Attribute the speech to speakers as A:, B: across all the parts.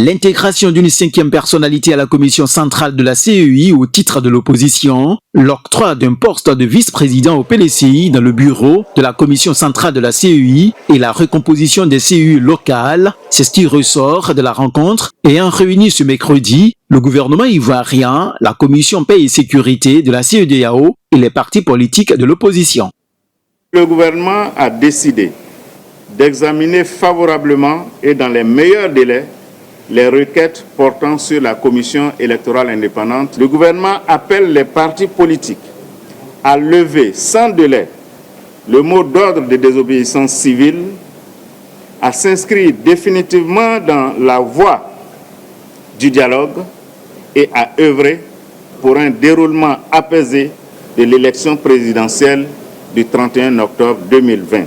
A: l'intégration d'une 5e personnalité à la commission centrale de la CEI au titre de l'opposition, l'octroi d'un poste de vice-président au PDCI dans le bureau de la commission centrale de la CEI et la recomposition des CEI locales, c'est ce qui ressort de la rencontre ayant réuni ce mercredi le gouvernement ivoirien, la commission paix et sécurité de la CEDEAO et les partis politiques de l'opposition.
B: Le gouvernement a décidé d'examiner favorablement et dans les meilleurs délais les requêtes portant sur la commission électorale indépendante. Le gouvernement appelle les partis politiques à lever sans délai le mot d'ordre de désobéissance civile, à s'inscrire définitivement dans la voie du dialogue et à œuvrer pour un déroulement apaisé de l'élection présidentielle du 31 octobre 2020.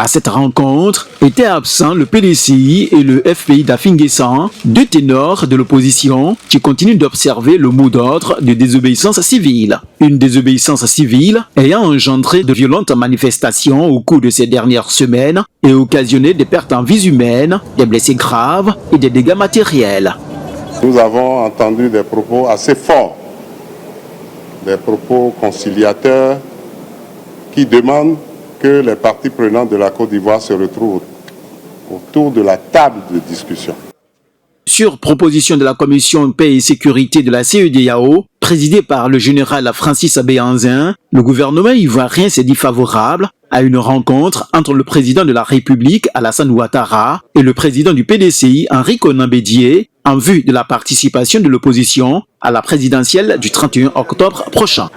A: À cette rencontre étaient absents le PDCI et le FPI d'Afingessant, deux ténors de l'opposition qui continuent d'observer le mot d'ordre de désobéissance civile. Une désobéissance civile ayant engendré de violentes manifestations au cours de ces dernières semaines et occasionné des pertes en vies humaines, des blessés graves et des dégâts matériels.
C: Nous avons entendu des propos assez forts, des propos conciliateurs qui demandent que les parties prenantes de la Côte d'Ivoire se retrouvent autour de la table de discussion.
A: Sur proposition de la commission paix et sécurité de la CEDEAO, présidée par le général Francis Béhanzin, le gouvernement ivoirien s'est dit favorable à une rencontre entre le président de la République, Alassane Ouattara, et le président du PDCI, Henri Konan Bédié, en vue de la participation de l'opposition à la présidentielle du 31 octobre prochain.